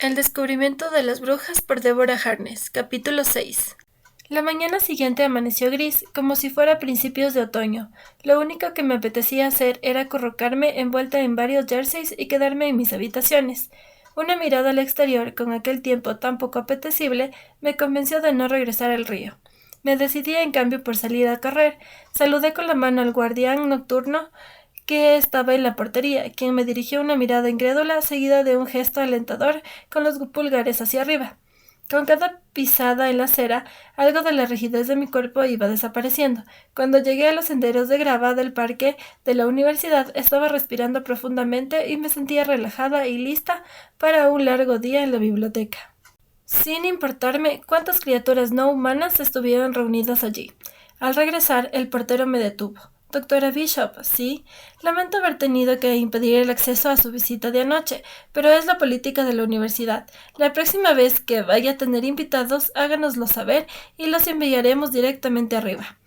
El descubrimiento de las brujas por Deborah Harkness, capítulo 6. La mañana siguiente amaneció gris, como si fuera principios de otoño. Lo único que me apetecía hacer era acurrucarme envuelta en varios jerseys y quedarme en mis habitaciones. Una mirada al exterior, con aquel tiempo tan poco apetecible, me convenció de no regresar al río. Me decidí en cambio por salir a correr. Saludé con la mano al guardián nocturno que estaba en la portería, quien me dirigió una mirada incrédula seguida de un gesto alentador con los pulgares hacia arriba. Con cada pisada en la acera, algo de la rigidez de mi cuerpo iba desapareciendo. Cuando llegué a los senderos de grava del parque de la universidad, estaba respirando profundamente y me sentía relajada y lista para un largo día en la biblioteca, sin importarme cuántas criaturas no humanas estuvieran reunidas allí. Al regresar, el portero me detuvo. Doctora Bishop, sí, lamento haber tenido que impedir el acceso a su visita de anoche, pero es la política de la universidad. La próxima vez que vaya a tener invitados, háganoslo saber y los enviaremos directamente arriba.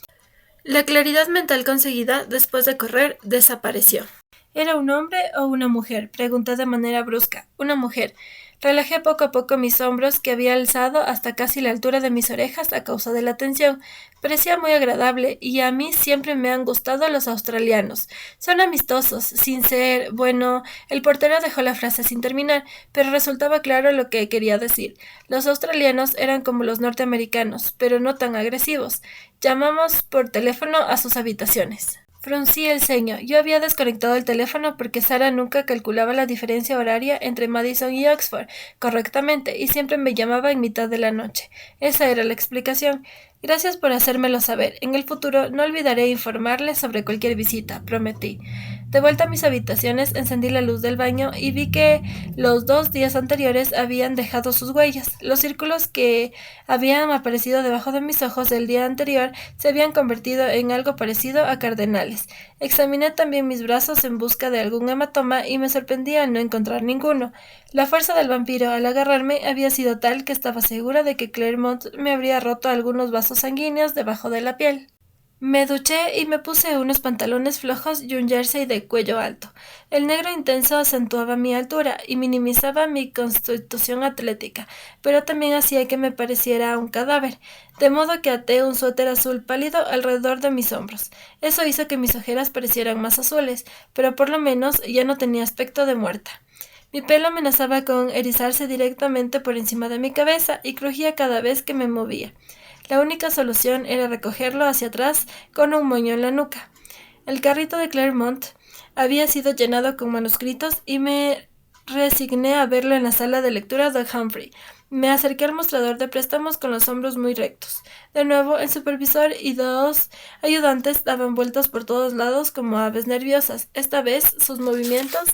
La claridad mental conseguida después de correr desapareció. ¿Era un hombre o una mujer?, pregunté de manera brusca. Una mujer. Relajé poco a poco mis hombros, que había alzado hasta casi la altura de mis orejas a causa de la tensión. Parecía muy agradable, y a mí siempre me han gustado los australianos. Son amistosos, sin ser... Bueno, el portero dejó la frase sin terminar, pero resultaba claro lo que quería decir. Los australianos eran como los norteamericanos, pero no tan agresivos. Llamamos por teléfono a sus habitaciones. Fruncí el ceño. Yo había desconectado el teléfono porque Sara nunca calculaba la diferencia horaria entre Madison y Oxford correctamente y siempre me llamaba en mitad de la noche. Esa era la explicación. Gracias por hacérmelo saber. En el futuro no olvidaré informarle sobre cualquier visita, prometí. De vuelta a mis habitaciones, encendí la luz del baño y vi que los 2 días anteriores habían dejado sus huellas. Los círculos que habían aparecido debajo de mis ojos el día anterior se habían convertido en algo parecido a cardenales. Examiné también mis brazos en busca de algún hematoma y me sorprendí al no encontrar ninguno. La fuerza del vampiro al agarrarme había sido tal que estaba segura de que Claremont me habría roto algunos vasos sanguíneos debajo de la piel. Me duché y me puse unos pantalones flojos y un jersey de cuello alto. El negro intenso acentuaba mi altura y minimizaba mi constitución atlética, pero también hacía que me pareciera un cadáver, de modo que até un suéter azul pálido alrededor de mis hombros. Eso hizo que mis ojeras parecieran más azules, pero por lo menos ya no tenía aspecto de muerta. Mi pelo amenazaba con erizarse directamente por encima de mi cabeza y crujía cada vez que me movía. La única solución era recogerlo hacia atrás con un moño en la nuca. El carrito de Claremont había sido llenado con manuscritos y me resigné a verlo en la sala de lectura de Humphrey. Me acerqué al mostrador de préstamos con los hombros muy rectos. De nuevo, el supervisor y 2 ayudantes daban vueltas por todos lados como aves nerviosas. Esta vez, sus movimientos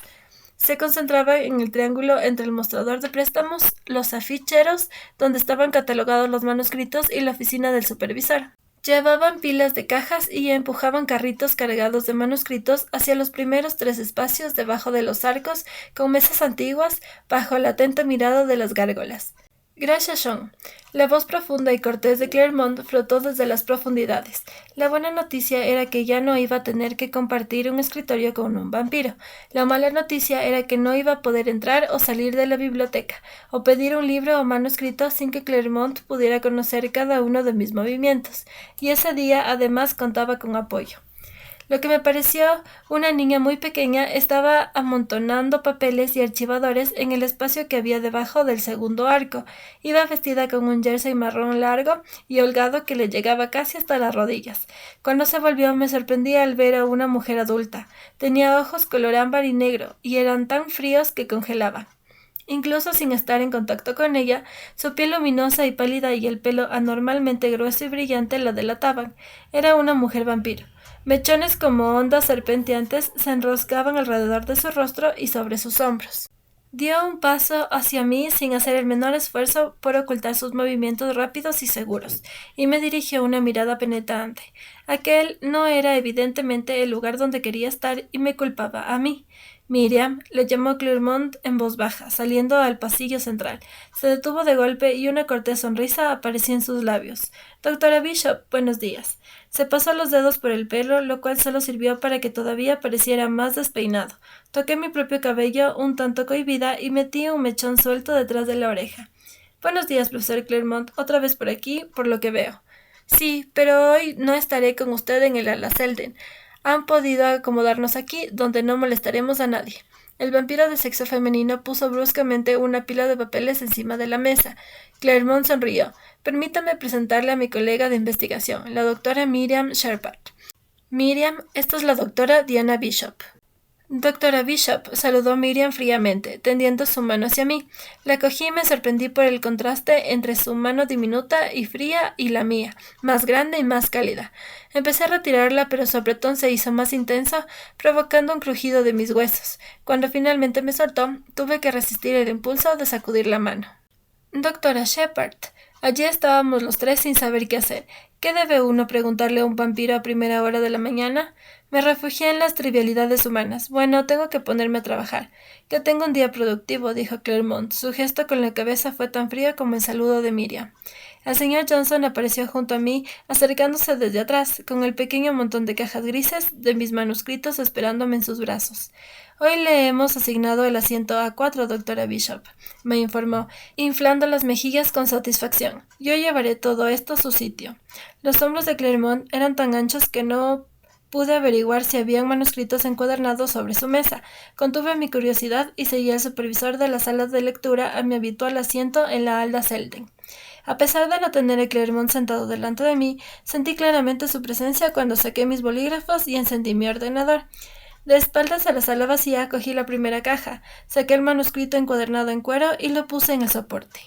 se concentraba en el triángulo entre el mostrador de préstamos, los aficheros, donde estaban catalogados los manuscritos, y la oficina del supervisor. Llevaban pilas de cajas y empujaban carritos cargados de manuscritos hacia los primeros 3 espacios debajo de los arcos, con mesas antiguas, bajo la atenta mirada de las gárgolas. Gracias, Sean. La voz profunda y cortés de Claremont flotó desde las profundidades. La buena noticia era que ya no iba a tener que compartir un escritorio con un vampiro. La mala noticia era que no iba a poder entrar o salir de la biblioteca, o pedir un libro o manuscrito sin que Claremont pudiera conocer cada uno de mis movimientos. Y ese día además contaba con apoyo. Lo que me pareció una niña muy pequeña estaba amontonando papeles y archivadores en el espacio que había debajo del segundo arco. Iba vestida con un jersey marrón largo y holgado que le llegaba casi hasta las rodillas. Cuando se volvió me sorprendí al ver a una mujer adulta. Tenía ojos color ámbar y negro, y eran tan fríos que congelaban. Incluso sin estar en contacto con ella, su piel luminosa y pálida y el pelo anormalmente grueso y brillante la delataban. Era una mujer vampiro. Mechones como ondas serpenteantes se enroscaban alrededor de su rostro y sobre sus hombros. Dio un paso hacia mí sin hacer el menor esfuerzo por ocultar sus movimientos rápidos y seguros, y me dirigió una mirada penetrante. Aquel no era evidentemente el lugar donde quería estar y me culpaba a mí. Miriam, le llamó Clermont en voz baja, saliendo al pasillo central. Se detuvo de golpe y una cortés sonrisa apareció en sus labios. Doctora Bishop, buenos días. Se pasó los dedos por el pelo, lo cual solo sirvió para que todavía pareciera más despeinado. Toqué mi propio cabello, un tanto cohibida, y metí un mechón suelto detrás de la oreja. Buenos días, profesor Clermont. Otra vez por aquí, por lo que veo. Sí, pero hoy no estaré con usted en el ala Selden. Han podido acomodarnos aquí, donde no molestaremos a nadie. El vampiro de sexo femenino puso bruscamente una pila de papeles encima de la mesa. Clermont sonrió. Permítame presentarle a mi colega de investigación, la doctora Miriam Sherpat. Miriam, esta es la doctora Diana Bishop. Doctora Bishop, saludó Miriam fríamente, tendiendo su mano hacia mí. La cogí y me sorprendí por el contraste entre su mano diminuta y fría y la mía, más grande y más cálida. Empecé a retirarla, pero su apretón se hizo más intenso, provocando un crujido de mis huesos. Cuando finalmente me soltó, tuve que resistir el impulso de sacudir la mano. Doctora Shepard. Allí estábamos los tres sin saber qué hacer. ¿Qué debe uno preguntarle a un vampiro a primera hora de la mañana? Me refugié en las trivialidades humanas. Bueno, tengo que ponerme a trabajar. Que tengo un día productivo, dijo Clermont. Su gesto con la cabeza fue tan frío como el saludo de Miriam. El señor Johnson apareció junto a mí, acercándose desde atrás, con el pequeño montón de cajas grises de mis manuscritos esperándome en sus brazos. Hoy le hemos asignado el asiento A4, doctora Bishop, me informó, inflando las mejillas con satisfacción. Yo llevaré todo esto a su sitio. Los hombros de Clermont eran tan anchos que no pude averiguar si habían manuscritos encuadernados sobre su mesa. Contuve mi curiosidad y seguí al supervisor de las salas de lectura a mi habitual asiento en la Alda Selden. A pesar de no tener a Clermont sentado delante de mí, sentí claramente su presencia cuando saqué mis bolígrafos y encendí mi ordenador. De espaldas a la sala vacía cogí la primera caja, saqué el manuscrito encuadernado en cuero y lo puse en el soporte.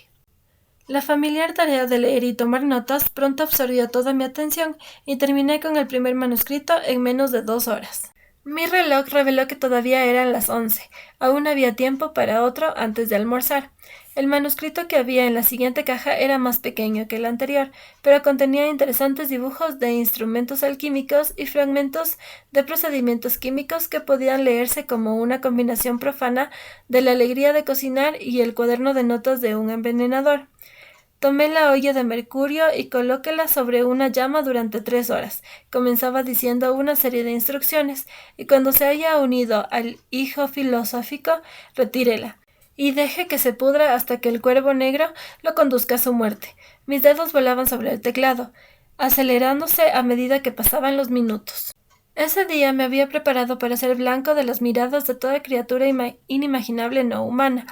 La familiar tarea de leer y tomar notas pronto absorbió toda mi atención y terminé con el primer manuscrito en menos de 2 horas. Mi reloj reveló que todavía eran las 11. Aún había tiempo para otro antes de almorzar. El manuscrito que había en la siguiente caja era más pequeño que el anterior, pero contenía interesantes dibujos de instrumentos alquímicos y fragmentos de procedimientos químicos que podían leerse como una combinación profana de la alegría de cocinar y el cuaderno de notas de un envenenador. Tomé la olla de mercurio y colóquela sobre una llama durante 3 horas. Comenzaba diciendo una serie de instrucciones, y cuando se haya unido al hijo filosófico, retírela, y deje que se pudra hasta que el cuervo negro lo conduzca a su muerte. Mis dedos volaban sobre el teclado, acelerándose a medida que pasaban los minutos. Ese día me había preparado para ser blanco de las miradas de toda criatura inimaginable no humana.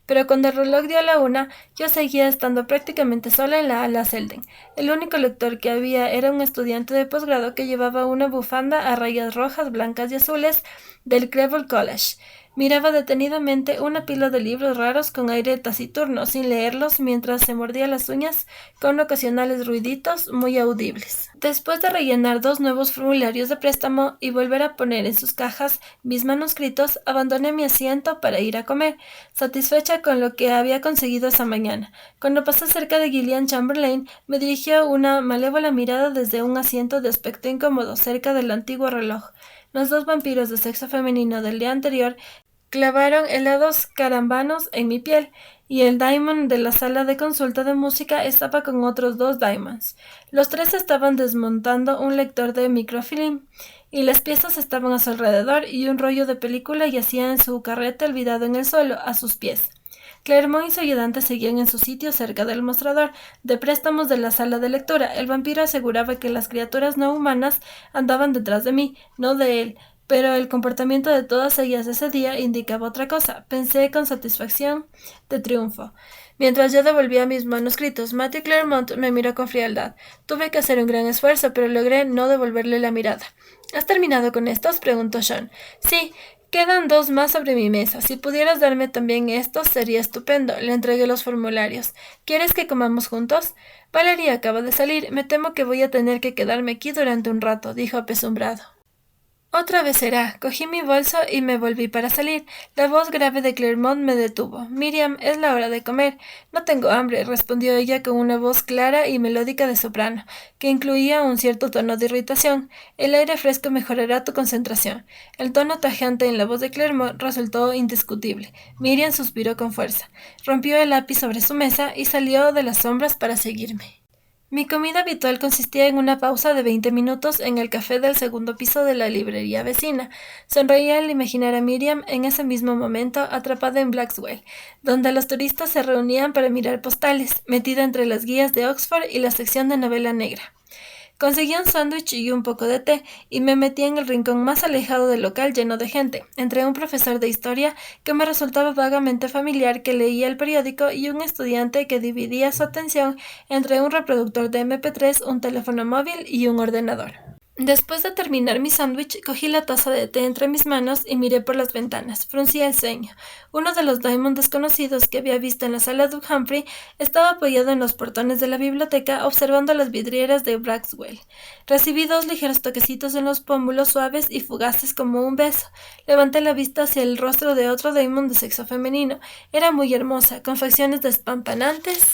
Pero cuando el reloj dio la 1, yo seguía estando prácticamente sola en la ala Selden. El único lector que había era un estudiante de posgrado que llevaba una bufanda a rayas rojas, blancas y azules del Crevel College. Miraba detenidamente una pila de libros raros con aire taciturno, sin leerlos, mientras se mordía las uñas con ocasionales ruiditos muy audibles. Después de rellenar 2 nuevos formularios de préstamo y volver a poner en sus cajas mis manuscritos, abandoné mi asiento para ir a comer, satisfecha con lo que había conseguido esa mañana. Cuando pasé cerca de Gillian Chamberlain, me dirigió una malévola mirada desde un asiento de aspecto incómodo cerca del antiguo reloj. Los 2 vampiros de sexo femenino del día anterior clavaron helados carambanos en mi piel, y el daimon de la sala de consulta de música estaba con otros 2 daimons. Los 3 estaban desmontando un lector de microfilm, y las piezas estaban a su alrededor, y un rollo de película yacía en su carrete olvidado en el suelo, a sus pies. Clermont y su ayudante seguían en su sitio cerca del mostrador de préstamos de la sala de lectura. El vampiro aseguraba que las criaturas no humanas andaban detrás de mí, no de él, pero el comportamiento de todas ellas ese día indicaba otra cosa. Pensé con satisfacción de triunfo. Mientras yo devolvía mis manuscritos, Matthew Clermont me miró con frialdad. Tuve que hacer un gran esfuerzo, pero logré no devolverle la mirada. ¿Has terminado con estos?, preguntó Sean. Sí. Quedan 2 más sobre mi mesa. Si pudieras darme también estos, sería estupendo. Le entregué los formularios. ¿Quieres que comamos juntos? Valeria acaba de salir. Me temo que voy a tener que quedarme aquí durante un rato, dijo apesumbrado. Otra vez será. Cogí mi bolso y me volví para salir. La voz grave de Claremont me detuvo. Miriam, es la hora de comer. No tengo hambre, respondió ella con una voz clara y melódica de soprano, que incluía un cierto tono de irritación. El aire fresco mejorará tu concentración. El tono tajante en la voz de Claremont resultó indiscutible. Miriam suspiró con fuerza. Rompió el lápiz sobre su mesa y salió de las sombras para seguirme. Mi comida habitual consistía en una pausa de 20 minutos en el café del segundo piso de la librería vecina. Sonreía al imaginar a Miriam en ese mismo momento atrapada en Blackwell, donde los turistas se reunían para mirar postales, metida entre las guías de Oxford y la sección de novela negra. Conseguí un sándwich y un poco de té, y me metí en el rincón más alejado del local lleno de gente, entre un profesor de historia que me resultaba vagamente familiar que leía el periódico y un estudiante que dividía su atención entre un reproductor de MP3, un teléfono móvil y un ordenador. Después de terminar mi sándwich, cogí la taza de té entre mis manos y miré por las ventanas. Fruncía el ceño. Uno de los Diamond desconocidos que había visto en la sala de Humphrey estaba apoyado en los portones de la biblioteca observando las vidrieras de Blackwell. Recibí 2 ligeros toquecitos en los pómulos suaves y fugaces como un beso. Levanté la vista hacia el rostro de otro Diamond de sexo femenino. Era muy hermosa, con facciones despampanantes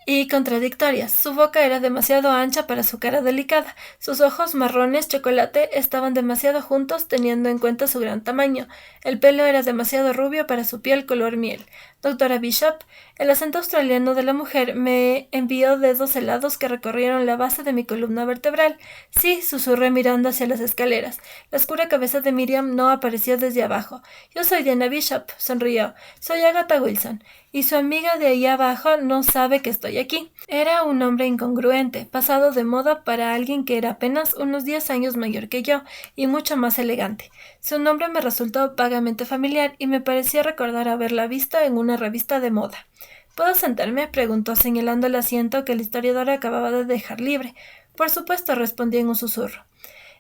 y contradictorias. Su boca era demasiado ancha para su cara delicada. Sus ojos marrones chocolate estaban demasiado juntos teniendo en cuenta su gran tamaño. El pelo era demasiado rubio para su piel color miel. Doctora Bishop, el acento australiano de la mujer me envió dedos helados que recorrieron la base de mi columna vertebral. Sí, susurré mirando hacia las escaleras. La oscura cabeza de Miriam no apareció desde abajo. Yo soy Diana Bishop, sonrió. Soy Agatha Wilson. Y su amiga de ahí abajo no sabe que estoy aquí. Era un hombre incongruente, pasado de moda para alguien que era apenas unos 10 años mayor que yo, y mucho más elegante. Su nombre me resultó vagamente familiar y me parecía recordar haberla visto en una revista de moda. ¿Puedo sentarme?, preguntó señalando el asiento que el historiador acababa de dejar libre. Por supuesto, respondí en un susurro.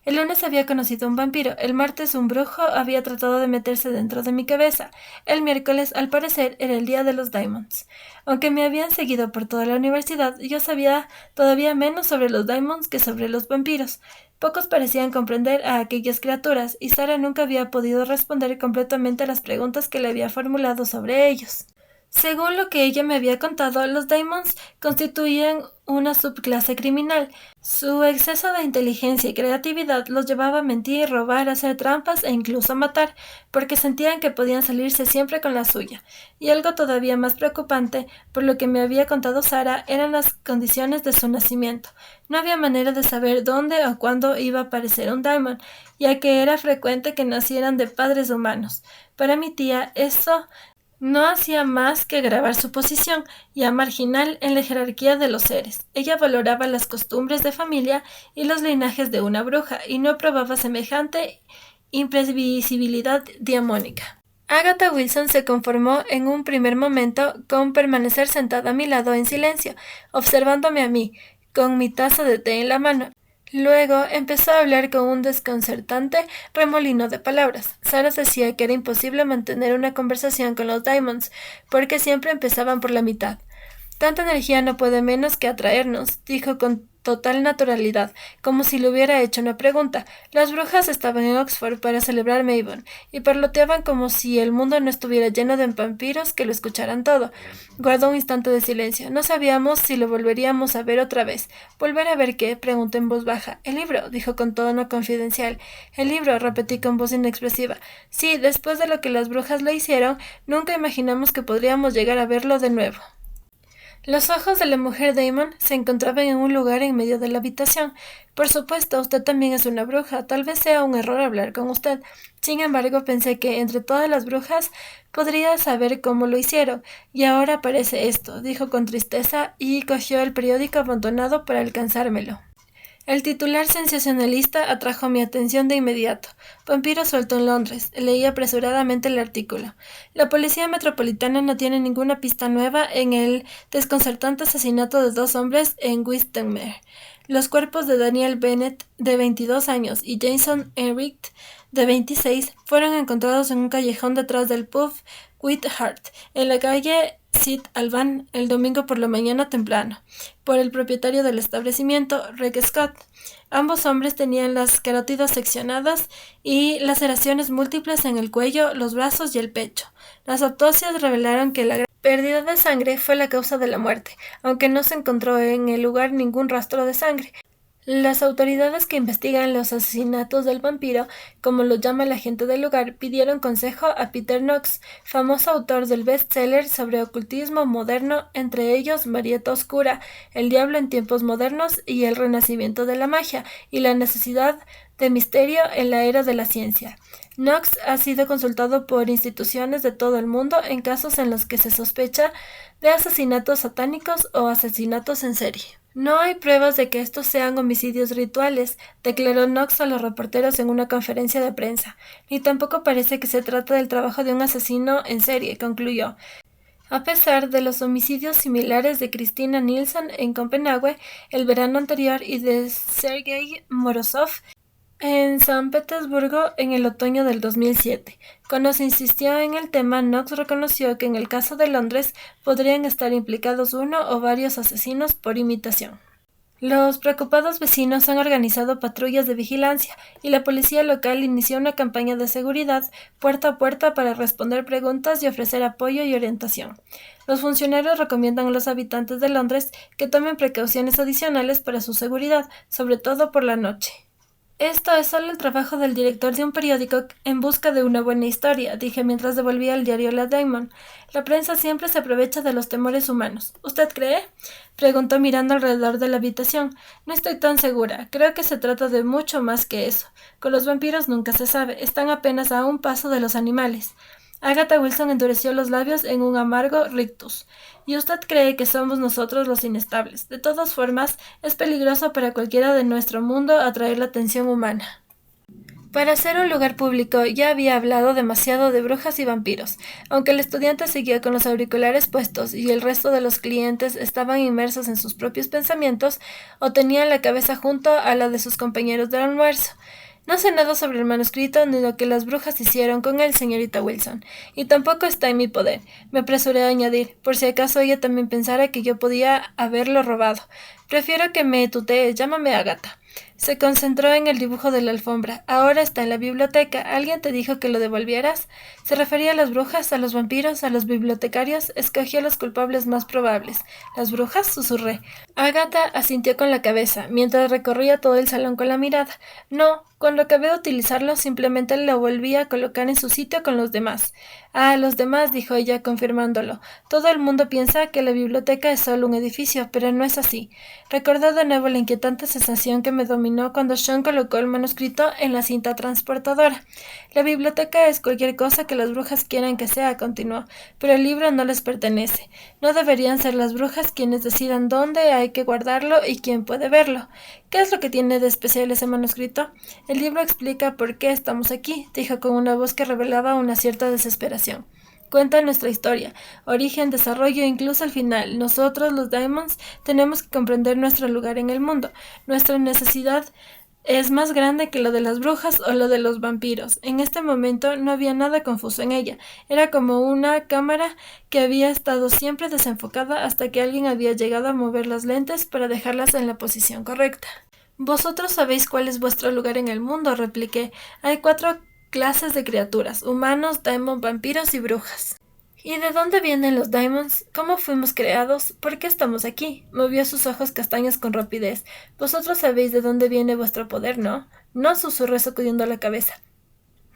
El lunes había conocido a un vampiro, el martes un brujo había tratado de meterse dentro de mi cabeza, el miércoles, al parecer, era el día de los Diamonds. Aunque me habían seguido por toda la universidad, yo sabía todavía menos sobre los Diamonds que sobre los vampiros. Pocos parecían comprender a aquellas criaturas, y Sara nunca había podido responder completamente a las preguntas que le había formulado sobre ellos. Según lo que ella me había contado, los Diamonds constituían una subclase criminal. Su exceso de inteligencia y creatividad los llevaba a mentir, robar, hacer trampas e incluso a matar, porque sentían que podían salirse siempre con la suya. Y algo todavía más preocupante, por lo que me había contado Sara, eran las condiciones de su nacimiento. No había manera de saber dónde o cuándo iba a aparecer un Diamond, ya que era frecuente que nacieran de padres humanos. Para mi tía, eso no hacía más que agravar su posición, ya marginal en la jerarquía de los seres. Ella valoraba las costumbres de familia y los linajes de una bruja, y no aprobaba semejante imprevisibilidad diamónica. Agatha Wilson se conformó en un primer momento con permanecer sentada a mi lado en silencio, observándome a mí, con mi taza de té en la mano. Luego empezó a hablar con un desconcertante remolino de palabras. Sara decía que era imposible mantener una conversación con los Diamonds, porque siempre empezaban por la mitad. Tanta energía no puede menos que atraernos, dijo con total naturalidad, como si le hubiera hecho una pregunta. Las brujas estaban en Oxford para celebrar Mabon, y parloteaban como si el mundo no estuviera lleno de vampiros que lo escucharan todo. Guardó un instante de silencio. No sabíamos si lo volveríamos a ver otra vez. ¿Volver a ver qué?, pregunté en voz baja. El libro, dijo con tono confidencial. El libro, repetí con voz inexpresiva. Sí, después de lo que las brujas le hicieron, nunca imaginamos que podríamos llegar a verlo de nuevo. Los ojos de la mujer Damon se encontraban en un lugar en medio de la habitación. Por supuesto, usted también es una bruja. Tal vez sea un error hablar con usted. Sin embargo, pensé que entre todas las brujas podría saber cómo lo hicieron. Y ahora aparece esto, dijo con tristeza y cogió el periódico abandonado para alcanzármelo. El titular sensacionalista atrajo mi atención de inmediato. Vampiro suelto en Londres. Leí apresuradamente el artículo. La policía metropolitana no tiene ninguna pista nueva en el desconcertante asesinato de 2 hombres en Windermere. Los cuerpos de Daniel Bennett, de 22 años, y Jason Enright, de 26, fueron encontrados en un callejón detrás del pub White Hart, en la calle Sid Alban el domingo por la mañana temprano, por el propietario del establecimiento, Rick Scott. Ambos hombres tenían las carótidas seccionadas y laceraciones múltiples en el cuello, los brazos y el pecho. Las autopsias revelaron que la pérdida de sangre fue la causa de la muerte, aunque no se encontró en el lugar ningún rastro de sangre. Las autoridades que investigan los asesinatos del vampiro, como lo llama la gente del lugar, pidieron consejo a Peter Knox, famoso autor del bestseller sobre ocultismo moderno, entre ellos Marieta Oscura, El diablo en tiempos modernos y El renacimiento de la magia, y la necesidad de misterio en la era de la ciencia. Knox ha sido consultado por instituciones de todo el mundo en casos en los que se sospecha de asesinatos satánicos o asesinatos en serie. No hay pruebas de que estos sean homicidios rituales, declaró Knox a los reporteros en una conferencia de prensa, ni tampoco parece que se trata del trabajo de un asesino en serie, concluyó. A pesar de los homicidios similares de Christina Nielsen en Copenhague el verano anterior y de Sergei Morozov en San Petersburgo en el otoño del 2007. Cuando se insistió en el tema, Knox reconoció que en el caso de Londres podrían estar implicados uno o varios asesinos por imitación. Los preocupados vecinos han organizado patrullas de vigilancia y la policía local inició una campaña de seguridad puerta a puerta para responder preguntas y ofrecer apoyo y orientación. Los funcionarios recomiendan a los habitantes de Londres que tomen precauciones adicionales para su seguridad, sobre todo por la noche. Esto es solo el trabajo del director de un periódico en busca de una buena historia, dije mientras devolvía el diario a la Damon. La prensa siempre se aprovecha de los temores humanos. ¿Usted cree? Preguntó mirando alrededor de la habitación. No estoy tan segura. Creo que se trata de mucho más que eso. Con los vampiros nunca se sabe. Están apenas a un paso de los animales. Agatha Wilson endureció los labios en un amargo rictus. Y usted cree que somos nosotros los inestables. De todas formas, es peligroso para cualquiera de nuestro mundo atraer la atención humana. Para ser un lugar público ya había hablado demasiado de brujas y vampiros. Aunque el estudiante seguía con los auriculares puestos y el resto de los clientes estaban inmersos en sus propios pensamientos o tenían la cabeza junto a la de sus compañeros del almuerzo. No sé nada sobre el manuscrito ni lo que las brujas hicieron con él, señorita Wilson, y tampoco está en mi poder, me apresuré a añadir, por si acaso ella también pensara que yo podía haberlo robado. Prefiero que me tutees, llámame Agatha. Se concentró en el dibujo de la alfombra. Ahora está en la biblioteca. ¿Alguien te dijo que lo devolvieras? Se refería a las brujas, a los vampiros, a los bibliotecarios. Escogió a los culpables más probables. ¿Las brujas? Susurré. Agatha asintió con la cabeza, mientras recorría todo el salón con la mirada. No, cuando acabé de utilizarlo, simplemente lo volví a colocar en su sitio con los demás. Ah, los demás, dijo ella, confirmándolo. Todo el mundo piensa que la biblioteca es solo un edificio, pero no es así. Recordé de nuevo la inquietante sensación que me dominó cuando Sean colocó el manuscrito en la cinta transportadora. La biblioteca es cualquier cosa que las brujas quieran que sea, continuó, pero el libro no les pertenece. No deberían ser las brujas quienes decidan dónde hay que guardarlo y quién puede verlo. ¿Qué es lo que tiene de especial ese manuscrito? El libro explica por qué estamos aquí, dijo con una voz que revelaba una cierta desesperación. Cuenta nuestra historia, origen, desarrollo e incluso al final. Nosotros, los Diamonds, tenemos que comprender nuestro lugar en el mundo. Nuestra necesidad es más grande que lo de las brujas o lo de los vampiros. En este momento no había nada confuso en ella. Era como una cámara que había estado siempre desenfocada hasta que alguien había llegado a mover las lentes para dejarlas en la posición correcta. Vosotros sabéis cuál es vuestro lugar en el mundo, repliqué. Hay 4 clases de criaturas: humanos, daimon, vampiros y brujas. ¿Y de dónde vienen los daimons? ¿Cómo fuimos creados? ¿Por qué estamos aquí? Movió sus ojos castaños con rapidez. Vosotros sabéis de dónde viene vuestro poder, ¿no? No, susurró sacudiendo la cabeza.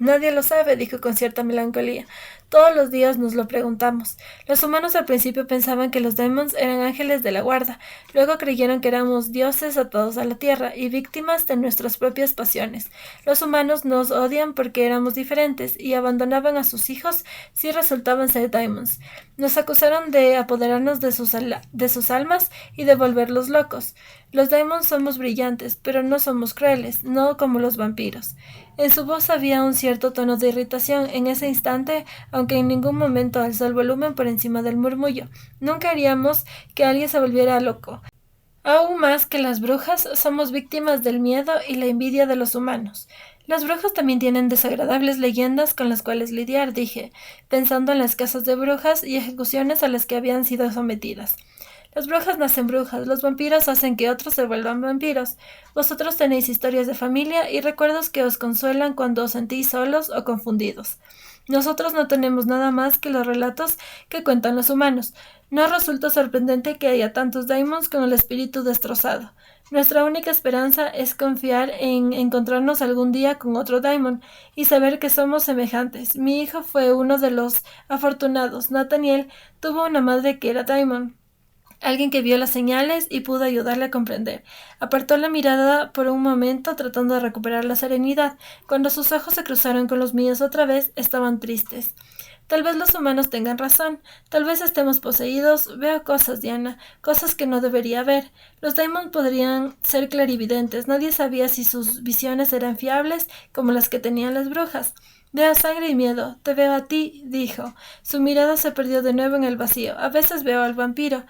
Nadie lo sabe, dijo con cierta melancolía. Todos los días nos lo preguntamos. Los humanos al principio pensaban que los demons eran ángeles de la guarda, luego creyeron que éramos dioses atados a la tierra y víctimas de nuestras propias pasiones. Los humanos nos odian porque éramos diferentes y abandonaban a sus hijos si resultaban ser demons. Nos acusaron de apoderarnos de sus almas y de volverlos locos. Los demons somos brillantes, pero no somos crueles, no como los vampiros. En su voz había un cierto tono de irritación en ese instante, aunque en ningún momento alzó el volumen por encima del murmullo. Nunca haríamos que alguien se volviera loco. Aún más que las brujas, somos víctimas del miedo y la envidia de los humanos. Las brujas también tienen desagradables leyendas con las cuales lidiar, dije, pensando en las casas de brujas y ejecuciones a las que habían sido sometidas. Las brujas nacen brujas, los vampiros hacen que otros se vuelvan vampiros. Vosotros tenéis historias de familia y recuerdos que os consuelan cuando os sentís solos o confundidos. Nosotros no tenemos nada más que los relatos que cuentan los humanos. No resulta sorprendente que haya tantos daimons con el espíritu destrozado. Nuestra única esperanza es confiar en encontrarnos algún día con otro daimon y saber que somos semejantes. Mi hijo fue uno de los afortunados. Nathaniel tuvo una madre que era daimon. Alguien que vio las señales y pudo ayudarle a comprender. Apartó la mirada por un momento tratando de recuperar la serenidad. Cuando sus ojos se cruzaron con los míos otra vez, estaban tristes. Tal vez los humanos tengan razón. Tal vez estemos poseídos. Veo cosas, Diana. Cosas que no debería ver. Los daimons podrían ser clarividentes. Nadie sabía si sus visiones eran fiables como las que tenían las brujas. Veo sangre y miedo. Te veo a ti, dijo. Su mirada se perdió de nuevo en el vacío. A veces veo al vampiro.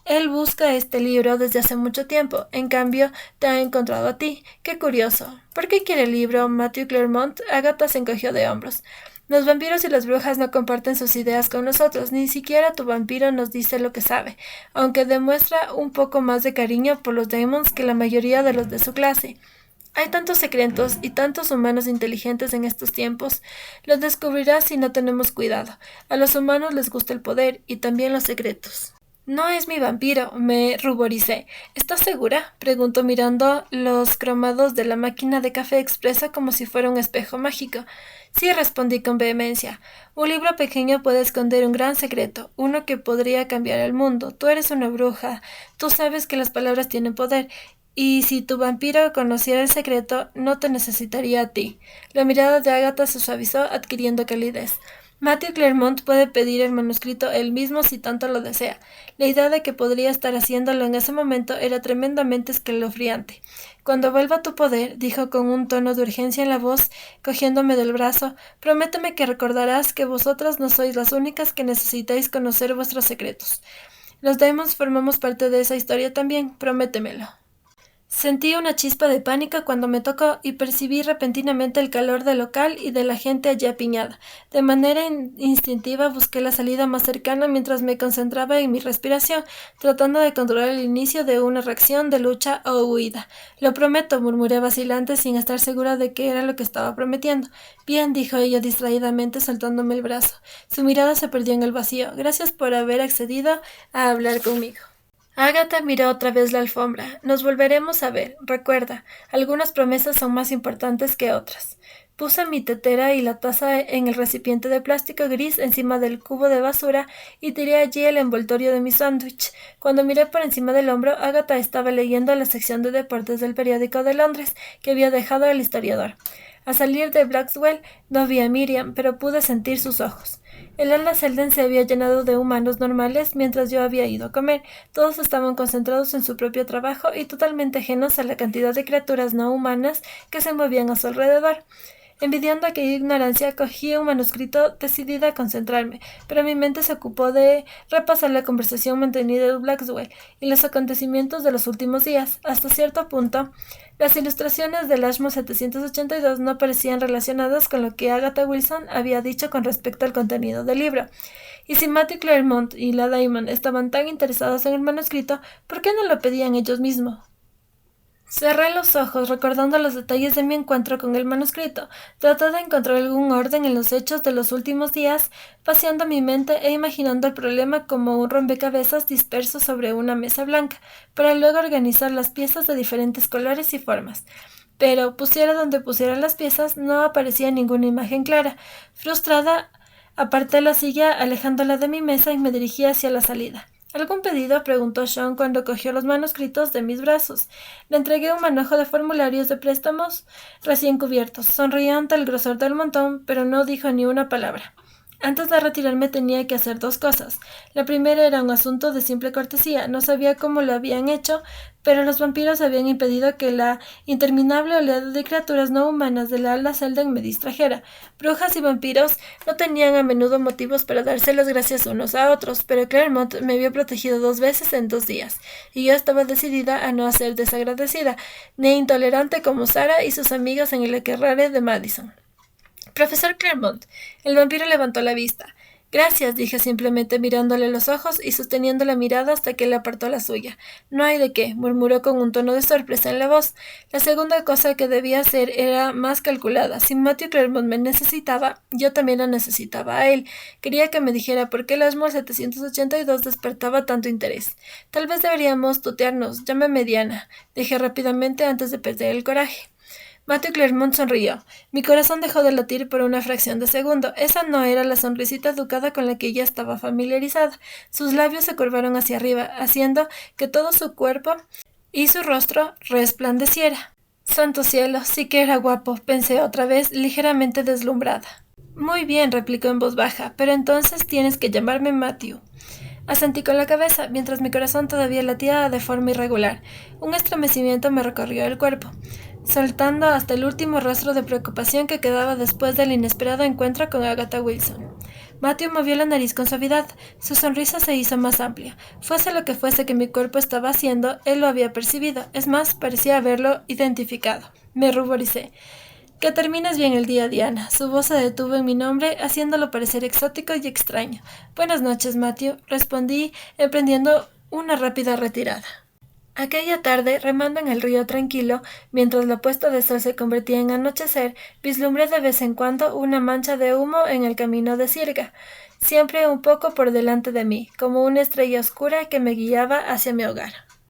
Él busca este libro desde hace mucho tiempo. En cambio, te ha encontrado a ti. Qué curioso. ¿Por qué quiere el libro, Matthew Claremont? Agatha se encogió de hombros. Los vampiros y las brujas no comparten sus ideas con nosotros. Ni siquiera tu vampiro nos dice lo que sabe, aunque demuestra un poco más de cariño por los demons que la mayoría de los de su clase. Hay tantos secretos y tantos humanos inteligentes en estos tiempos. Los descubrirás si no tenemos cuidado. A los humanos les gusta el poder y también los secretos. No es mi vampiro, me ruboricé. ¿Estás segura? Preguntó mirando los cromados de la máquina de café expreso como si fuera un espejo mágico. Sí, respondí con vehemencia. Un libro pequeño puede esconder un gran secreto, uno que podría cambiar el mundo. Tú eres una bruja. Tú sabes que las palabras tienen poder. Y si tu vampiro conociera el secreto, no te necesitaría a ti. La mirada de Agatha se suavizó, adquiriendo calidez. Matthew Claremont puede pedir el manuscrito él mismo si tanto lo desea. La idea de que podría estar haciéndolo en ese momento era tremendamente escalofriante. Cuando vuelva a tu poder, dijo con un tono de urgencia en la voz, cogiéndome del brazo, prométeme que recordarás que vosotras no sois las únicas que necesitáis conocer vuestros secretos. Los Daemons formamos parte de esa historia también, prométemelo. Sentí una chispa de pánico cuando me tocó y percibí repentinamente el calor del local y de la gente allí apiñada. De manera instintiva busqué la salida más cercana mientras me concentraba en mi respiración, tratando de controlar el inicio de una reacción de lucha o huida. Lo prometo, murmuré vacilante sin estar segura de qué era lo que estaba prometiendo. Bien, dijo ella distraídamente soltándome el brazo. Su mirada se perdió en el vacío. Gracias por haber accedido a hablar conmigo. Agatha miró otra vez la alfombra. Nos volveremos a ver. Recuerda, algunas promesas son más importantes que otras. Puse mi tetera y la taza en el recipiente de plástico gris encima del cubo de basura y tiré allí el envoltorio de mi sándwich. Cuando miré por encima del hombro, Agatha estaba leyendo la sección de deportes del periódico de Londres que había dejado el historiador. Al salir de Blackwell no vi a Miriam, pero pude sentir sus ojos. El ala Selden se había llenado de humanos normales mientras yo había ido a comer. Todos estaban concentrados en su propio trabajo y totalmente ajenos a la cantidad de criaturas no humanas que se movían a su alrededor. Envidiando aquella ignorancia, cogí un manuscrito decidida a concentrarme, pero mi mente se ocupó de repasar la conversación mantenida en Blackwell y los acontecimientos de los últimos días. Hasta cierto punto, las ilustraciones del Ashmore 782 no parecían relacionadas con lo que Agatha Wilson había dicho con respecto al contenido del libro. Y si Matthew Claremont y la Damon estaban tan interesados en el manuscrito, ¿por qué no lo pedían ellos mismos? Cerré los ojos, recordando los detalles de mi encuentro con el manuscrito. Traté de encontrar algún orden en los hechos de los últimos días, paseando mi mente e imaginando el problema como un rompecabezas disperso sobre una mesa blanca, para luego organizar las piezas de diferentes colores y formas. Pero, pusiera donde pusiera las piezas, no aparecía ninguna imagen clara. Frustrada, aparté la silla, alejándola de mi mesa y me dirigí hacia la salida. ¿Algún pedido?, preguntó Sean cuando cogió los manuscritos de mis brazos. Le entregué un manojo de formularios de préstamos recién cubiertos. Sonrió ante el grosor del montón, pero no dijo ni una palabra. Antes de retirarme tenía que hacer dos cosas. La primera era un asunto de simple cortesía. No sabía cómo lo habían hecho, pero los vampiros habían impedido que la interminable oleada de criaturas no humanas de la Ala Selden me distrajera. Brujas y vampiros no tenían a menudo motivos para darse las gracias unos a otros, pero Claremont me había protegido 2 veces en 2 días, y yo estaba decidida a no ser desagradecida, ni intolerante como Sarah y sus amigas en el Aquelarre de Madison. Profesor Claremont. El vampiro levantó la vista. Gracias, dije simplemente mirándole los ojos y sosteniendo la mirada hasta que él apartó la suya. No hay de qué, murmuró con un tono de sorpresa en la voz. La segunda cosa que debía hacer era más calculada. Si Matthew Claremont me necesitaba, yo también lo necesitaba a él. Quería que me dijera por qué el Ashmore 782 despertaba tanto interés. Tal vez deberíamos tutearnos. Llámame Diana, dije rápidamente antes de perder el coraje. Matthew Claremont sonrió. Mi corazón dejó de latir por una fracción de segundo. Esa no era la sonrisita educada con la que ella estaba familiarizada. Sus labios se curvaron hacia arriba, haciendo que todo su cuerpo y su rostro resplandeciera. Santo cielo, sí que era guapo, pensé otra vez, ligeramente deslumbrada. Muy bien, replicó en voz baja, pero entonces tienes que llamarme Matthew. Asentí con la cabeza, mientras mi corazón todavía latía de forma irregular. Un estremecimiento me recorrió el cuerpo, soltando hasta el último rastro de preocupación que quedaba después del inesperado encuentro con Agatha Wilson. Matthew movió la nariz con suavidad. Su sonrisa se hizo más amplia. Fuese lo que fuese que mi cuerpo estaba haciendo, él lo había percibido. Es más, parecía haberlo identificado. Me ruboricé. Que termines bien el día, Diana. Su voz se detuvo en mi nombre, haciéndolo parecer exótico y extraño. Buenas noches, Matthew, respondí, emprendiendo una rápida retirada. Aquella tarde, remando en el río tranquilo, mientras la puesta de sol se convertía en anochecer, vislumbré de vez en cuando una mancha de humo en el camino de Sirga, siempre un poco por delante de mí, como una estrella oscura que me guiaba hacia mi hogar.